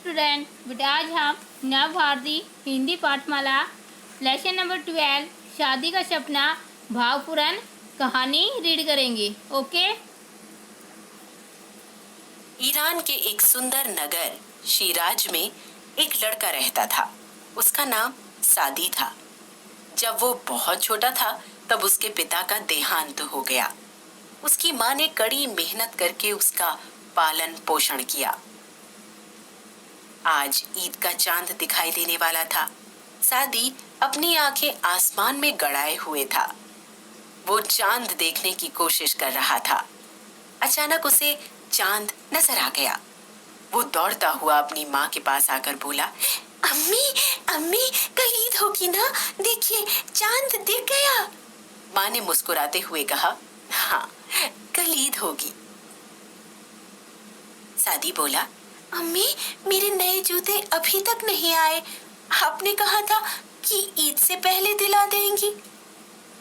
Student, बेटा आज हम नव भारती हिंदी पाठमाला लेसन नंबर 12 शादी का सपना भावपूर्ण कहानी रीड करेंगे। ओके। ईरान के एक सुंदर नगर शिराज में एक लड़का रहता था। उसका नाम सादी था। जब वो बहुत छोटा था तब उसके पिता का देहांत हो गया। उसकी माँ ने कड़ी मेहनत करके उसका पालन पोषण किया। आज ईद का चांद दिखाई देने वाला था। सादी अपनी आंखें आसमान में गड़ाए हुए था। वो चांद देखने की कोशिश कर रहा था। अचानक उसे चांद नजर आ गया। वो दौड़ता हुआ अपनी माँ के पास आकर बोला, अम्मी अम्मी कल ईद होगी ना, देखिए चांद दिख गया। माँ ने मुस्कुराते हुए कहा, हाँ कल ईद होगी। सादी बोला, अम्मी मेरे नए जूते अभी तक नहीं आए, आपने कहा था कि ईद से पहले दिला देंगी।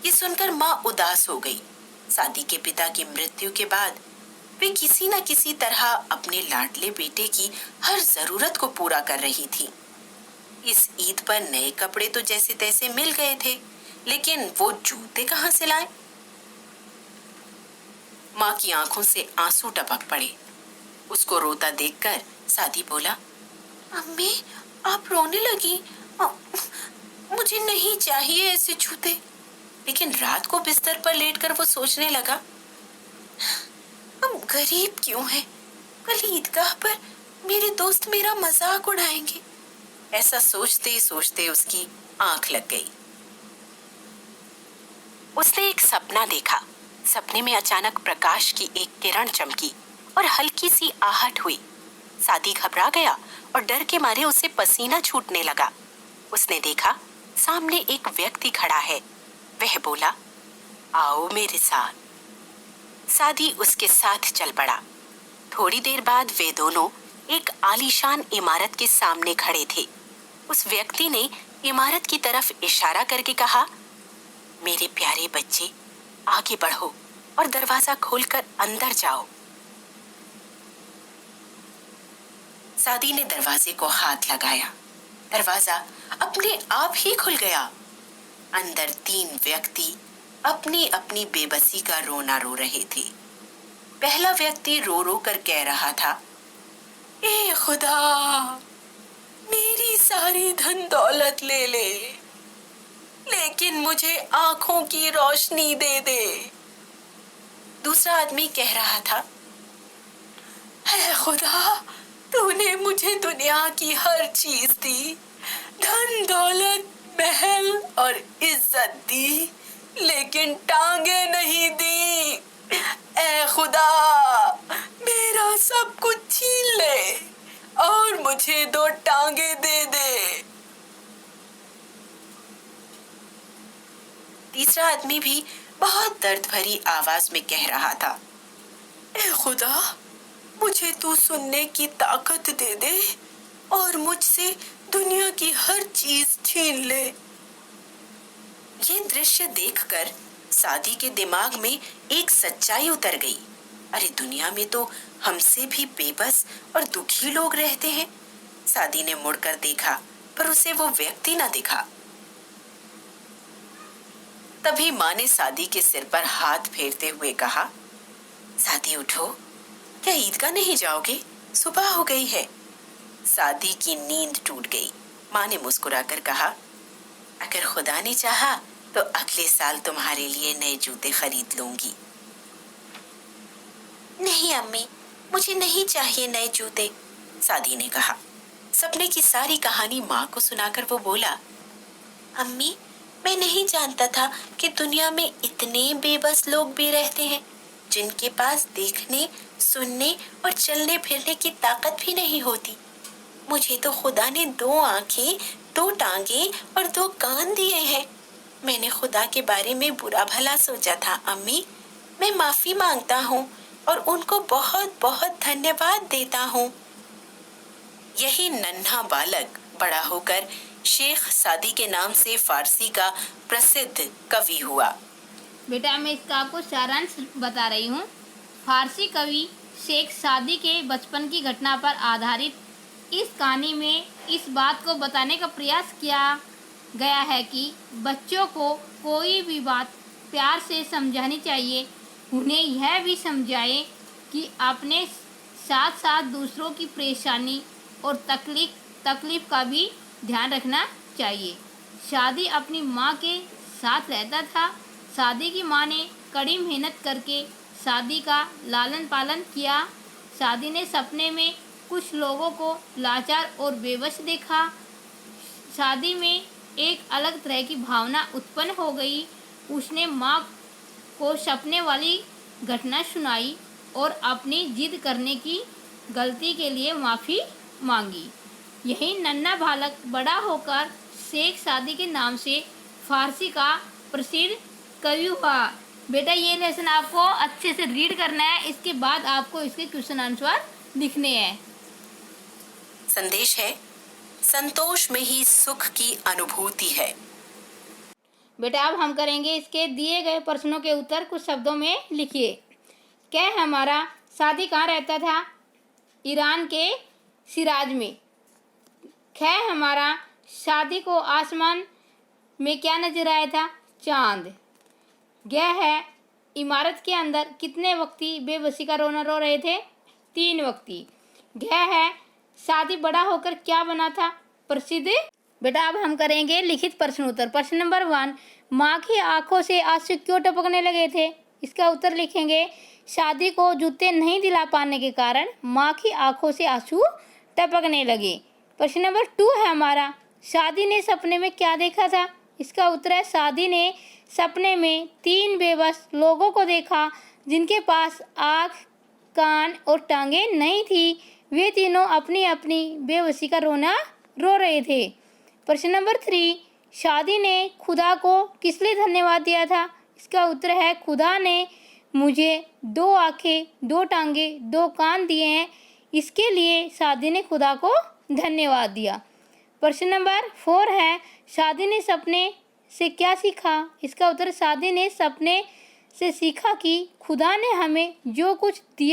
ये सुनकर माँ उदास हो गई। सादी के पिता की मृत्यु के बाद वे किसी न किसी तरह अपने लाडले बेटे की हर जरूरत को पूरा कर रही थी। इस ईद पर नए कपड़े तो जैसे तैसे मिल गए थे, लेकिन वो जूते कहाँ से लाए? माँ की आंखों से आंसू टपक पड़े। उसको रोता देखकर सादी बोला, अम्मी आप रोने लगी, मुझे नहीं चाहिए ऐसे जूते। लेकिन रात को बिस्तर पर लेटकर वो सोचने लगा, हम गरीब क्यों हैं? कल ईदगाह पर मेरे दोस्त मेरा मजाक उड़ाएंगे। ऐसा सोचते सोचते उसकी आंख लग गई। उसने एक सपना देखा। सपने में अचानक प्रकाश की एक किरण चमकी और हल्की सी आहट हुई। सादी घबरा गया और डर के मारे उसे पसीना छूटने लगा। उसने देखा सामने एक व्यक्ति खड़ा है। वह बोला, आओ मेरे साथ। सादी उसके साथ चल पड़ा। थोड़ी देर बाद वे दोनों एक आलीशान इमारत के सामने खड़े थे। उस व्यक्ति ने इमारत की तरफ इशारा करके कहा, मेरे प्यारे बच्चे आगे बढ़ो और दरवाजा खोलकर अंदर जाओ। सादी ने दरवाजे को हाथ लगाया। दरवाजा अपने आप ही खुल गया। अंदर 3 व्यक्ति अपनी अपनी बेबसी का रोना रो रहे थे। पहला व्यक्ति रो रो कर कह रहा था, ए खुदा मेरी सारी धन दौलत ले ले, लेकिन मुझे आंखों की रोशनी दे दे। दूसरा आदमी कह रहा था, है खुदा तूने मुझे दुनिया की हर चीज दी, धन दौलत महल और इज्जत दी, लेकिन टांगे नहीं दी। ऐ खुदा मेरा सब कुछ छीन ले और मुझे 2 टांगे दे दे। तीसरा आदमी भी बहुत दर्द भरी आवाज में कह रहा था, ऐ खुदा मुझे तू सुनने की ताकत दे दे और मुझसे दुनिया की हर चीज छीन ले। ये दृश्य देखकर सादी के दिमाग में एक सच्चाई उतर गई। अरे दुनिया में तो हमसे भी बेबस और दुखी लोग रहते हैं। सादी ने मुड़कर देखा पर उसे वो व्यक्ति न दिखा। तभी माँ ने सादी के सिर पर हाथ फेरते हुए कहा, सादी उठो, क्या ईदगाह नहीं जाओगे? सुबह हो गई है। सादी की नींद टूट गई। माँ ने मुस्कुराकर कहा, अगर खुदा ने चाहा तो अगले साल तुम्हारे लिए नए जूते खरीद लूंगी। नहीं अम्मी मुझे नहीं चाहिए नए जूते, सादी ने कहा। सपने की सारी कहानी माँ को सुनाकर वो बोला, अम्मी मैं नहीं जानता था कि दुनिया में इतने बेबस लोग भी रहते हैं जिनके पास देखने सुनने और चलने फिरने की ताकत भी नहीं होती। मुझे तो खुदा ने 2 आंखें 2 टांगे और 2 कान दिए हैं। मैंने खुदा के बारे में बुरा भला सोचा था अम्मी। मैं माफी मांगता हूँ और उनको बहुत बहुत धन्यवाद देता हूँ। यही नन्हा बालक बड़ा होकर शेख सादी के नाम से फारसी का प्रसिद्ध कवि हुआ। बेटा मैं इसका आपको सारांश बता रही हूँ। फारसी कवि शेख सादी के बचपन की घटना पर आधारित इस कहानी में इस बात को बताने का प्रयास किया गया है कि बच्चों को कोई भी बात प्यार से समझानी चाहिए। उन्हें यह भी समझाएं कि अपने साथ साथ दूसरों की परेशानी और तकलीफ का भी ध्यान रखना चाहिए। शादी अपनी माँ के साथ रहता था। शादी की माँ ने कड़ी मेहनत करके शादी का लालन पालन किया। शादी ने सपने में कुछ लोगों को लाचार और बेबस देखा। शादी में एक अलग तरह की भावना उत्पन्न हो गई। उसने माँ को सपने वाली घटना सुनाई और अपनी जिद करने की गलती के लिए माफ़ी मांगी। यही नन्हा बालक बड़ा होकर शेख सादी के नाम से फारसी का प्रसिद्ध कवि हुआ। बेटा ये लेसन आपको अच्छे से रीड करना है, इसके बाद आपको इसके क्वेश्चन आंसर लिखने हैं। संदेश है, संतोष में ही सुख की अनुभूति है। बेटा अब हम करेंगे इसके दिए गए प्रश्नों के उत्तर कुछ शब्दों में लिखिए। क्या हमारा शादी कहाँ रहता था? ईरान के शिराज में। ख हमारा शादी को आसमान में क्या नजर आया था? चांद। गह है इमारत के अंदर कितने व्यक्ति बेबसी का रोना रो रहे थे? 3 व्यक्ति। घ है शादी बड़ा होकर क्या बना था? प्रसिद्ध। बेटा अब हम करेंगे लिखित प्रश्न उत्तर। प्रश्न नंबर 1, माँ की आंखों से आंसू क्यों टपकने लगे थे? इसका उत्तर लिखेंगे, शादी को जूते नहीं दिला पाने के कारण माँ की आंखों से आंसू टपकने लगे। प्रश्न नंबर 2 है हमारा, शादी ने सपने में क्या देखा था? इसका उत्तर है, शादी ने सपने में 3 बेबस लोगों को देखा जिनके पास आँख, कान और टांगे नहीं थी। वे तीनों अपनी अपनी बेबसी का रोना रो रहे थे। प्रश्न नंबर 3, शादी ने खुदा को किस लिए धन्यवाद दिया था? इसका उत्तर है, खुदा ने मुझे 2 आँखें, 2 टांगे, 2 कान दिए हैं, इसके लिए शादी ने खुदा को धन्यवाद दिया। प्रश्न नंबर 4 है, शादी ने सपने से क्या सीखा? इसका उत्तर, शादी ने सपने से सीखा कि खुदा ने हमें जो कुछ दिया